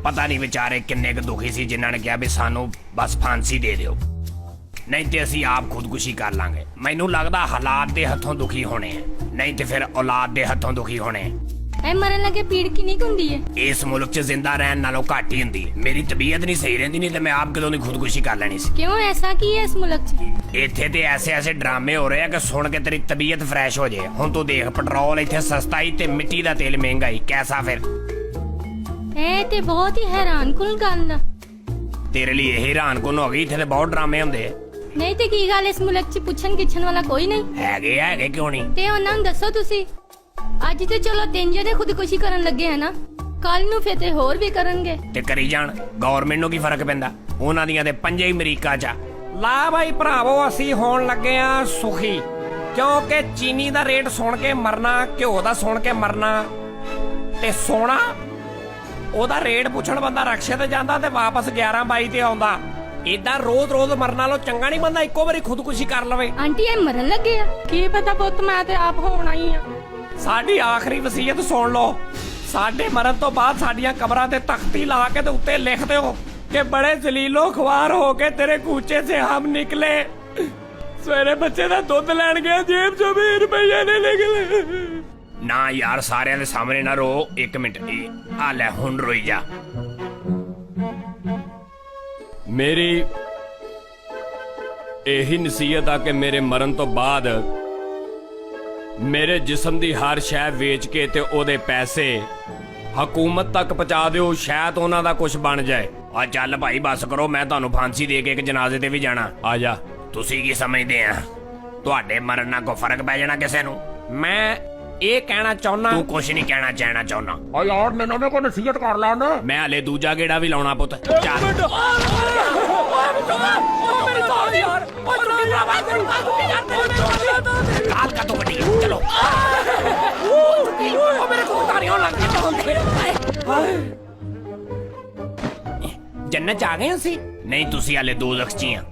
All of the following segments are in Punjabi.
पता नहीं बेचारे किन्ने क दुखी सी जिन्हां ने कहा भी सानू बस फांसी दे दिओ, नहीं तो असी आप खुदकुशी कर लांगे। मैनू लगदा हालात दे हथों दुखी होने हैं, नहीं तो फिर औलाद दे हथों दुखी होने हैं। मरन लगे पीड़ किन्नी क हुंदी है? इस मुल्क च जिंदा रहन नालों घट ही हुंदी है। मेरी तबीयत नहीं सही रहिंदी, नहीं तो मैं आप कदों दी खुदकुशी कर लेनी सी। क्यों, ऐसा की है इस मुल्क च? इत्थे ते ऐसे ऐसे ड्रामे हो रहे हैं कि सुन के तेरी तबीयत फ्रैश हो जाए। हुण तू देख, पेट्रोल इत्थे सस्ता ही ते मिट्टी दा तेल महंगा ही, कैसा फिर? ए ते बहुत ही हैरान कुल गल आ। तेरे लिए हैरान कुन हो गई? इत्थे ते बहुत ड्रामे हुंदे। नहीं ते की गल, इस मुल्क च पुछन गिछन वाला कोई नहीं हैगे क्यों नहीं? ते उन्हां नूं दसो तुसी। ਅੱਜ ਤੇ ਚਲੋ ਤਿੰਨ ਜਣੇ ਖੁਦਕੁਸ਼ੀ ਕਰਨ ਲੱਗੇ ਹੈ ਨਾ, ਕੱਲ ਨੂੰ ਫਿਰ ਤੇ ਹੋਰ ਵੀ ਕਰਨਗੇ ਤੇ ਕਰੀ ਜਾਣ। ਗਵਰਨਮੈਂਟ ਨੂੰ ਕੀ ਫਰਕ ਪੈਂਦਾ? ਉਹਨਾਂ ਦੀਆਂ ਤੇ ਪੰਜੇ ਹੀ ਅਮਰੀਕਾ 'ਚ ਆ। ਲਾ ਭਾਈ ਭਰਾਵੋ, ਅਸੀਂ ਹੋਣ ਲੱਗੇ ਆ ਸੁਖੀ, ਕਿਉਂਕਿ ਚੀਨੀ ਦਾ ਰੇਟ ਸੁਣ ਕੇ ਮਰਨਾ, ਘਿਓ ਦਾ ਸੁਣ ਕੇ ਮਰਨਾ, ਤੇ ਸੋਨਾ ਉਹਦਾ ਰੇਟ ਪੁੱਛਣ ਬੰਦਾ ਰਕਸ਼ੇ ਤੇ ਜਾਂਦਾ ਤੇ ਵਾਪਸ 11-22 ਤੇ ਆਉਂਦਾ। ਇਦਾਂ ਰੋਜ਼ ਮਰਨ ਨਾਲੋਂ ਚੰਗਾ ਨਹੀਂ ਬੰਦਾ ਇੱਕੋ ਵਾਰੀ ਖੁਦਕੁਸ਼ੀ ਕਰ ਲਵੇ। ਆਂਟੀ ਇਹ ਮਰਨ ਲੱਗੇ ਆ? ਕੀ ਪਤਾ ਪੁੱਤ, ਮੈਂ ਤੇ ਆਪ ਹੋਣਾ ਹੀ ਆ। ਸਾਡੀ ਆਖਰੀ ਵਸੀਅਤ ਸੁਣ ਲਓ। ਸਾਡੇ ਮਰਨ ਤੋਂ ਬਾਅਦ ਸਾਡੀਆਂ ਕਬਰਾਂ ਤੇ ਤਖਤੀ ਲਾ ਕੇ ਤੇ ਉੱਤੇ ਲਿਖ ਦਿਓ ਕਿ ਬੜੇ ਜਲੀਲੋ ਖਵਾਰ ਹੋ ਕੇ ਤੇਰੇ ਕੂਚੇ ਸੇ ਹਮ ਨਿਕਲੇ। ਸਵੇਰੇ ਬੱਚੇ ਦਾ ਦੁੱਧ ਲੈਣ ਗਿਆ, ਜੇਬ ਚੋਂ 20 ਰੁਪਏ ਨੇ ਨਿਕਲੇ। ਨਾ ਯਾਰ, ਸਾਰਿਆਂ ਦੇ ਸਾਹਮਣੇ ਨਾ ਰੋ। 1 ਮਿੰਟ, ਆ ਲੈ ਹੁਣ ਰੋਈ ਜਾ। ਮੇਰੀ ਇਹੀ ਨਸੀਹਤ ਆ ਕਿ ਮੇਰੇ ਮਰਨ ਤੋਂ ਬਾਅਦ ਮੇਰੇ ਜਿਸਮ ਦੀ ਹਰ ਸ਼ੈ ਵੇਚ ਕੇ ਤੇ ਉਹਦੇ ਪੈਸੇ ਹਕੂਮਤ ਤੱਕ ਪਹੁੰਚਾ ਦਿਓ, ਸ਼ਾਇਦ ਉਹਨਾਂ ਦਾ ਕੁਝ ਬਣ ਜਾਏ। ਆ ਚੱਲ ਭਾਈ ਬਸ ਕਰੋ, ਮੈਂ ਤੁਹਾਨੂੰ ਫਾਂਸੀ ਦੇ ਕੇ ਇੱਕ ਜਨਾਜ਼ੇ ਤੇ ਵੀ ਜਾਣਾ। ਆ ਜਾ। ਤੁਸੀਂ ਕੀ ਸਮਝਦੇ ਆ ਤੁਹਾਡੇ ਮਰਨ ਨਾਲ ਕੋਈ ਫਰਕ ਪੈ ਜਾਣਾ ਕਿਸੇ ਨੂੰ? ਮੈਂ ਇਹ ਕਹਿਣਾ ਚਾਹੁੰਦਾ, ਤੂੰ ਕੁਝ ਨਹੀਂ ਕਹਿਣਾ ਚਾਹੁੰਦਾ। ਓ ਯਾਰ ਮੈਨੂੰ ਵੀ ਕੋਈ ਨਸੀਹਤ ਕਰ ਲਾ ਨਾ। ਮੈਂ ਹਲੇ ਦੂਜਾ ਗੇੜਾ ਵੀ ਲਾਉਣਾ ਪੁੱਤ। ਚੱਲ काल का तो बड़ी चलो। मेरे को उतारियों लग जन्नत च आ गए ਅਸੀਂ? ਨਹੀਂ, ਤੁਸੀਂ ਹਲੇ ਦੋਜ਼ਖ 'ਚ ਹੀ ਆ।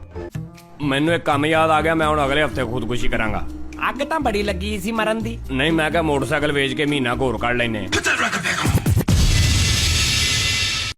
ਮੈਨੂੰ ਇੱਕ ਕੰਮ ਯਾਦ ਆ ਗਿਆ, ਮੈਂ ਹੁਣ ਅਗਲੇ ਹਫਤੇ ਖੁਦਕੁਸ਼ੀ ਕਰਾਂਗਾ। ਅੱਗ ਤਾਂ ਬੜੀ ਲੱਗੀ ਸੀ ਮਰਨ ਦੀ। ਨਹੀਂ, ਮੈਂ ਕਿਹਾ ਮੋਟਰਸਾਈਕਲ ਵੇਚ ਕੇ ਮਹੀਨਾ ਘੋਰ ਕੱਢ ਲੈਨੇ।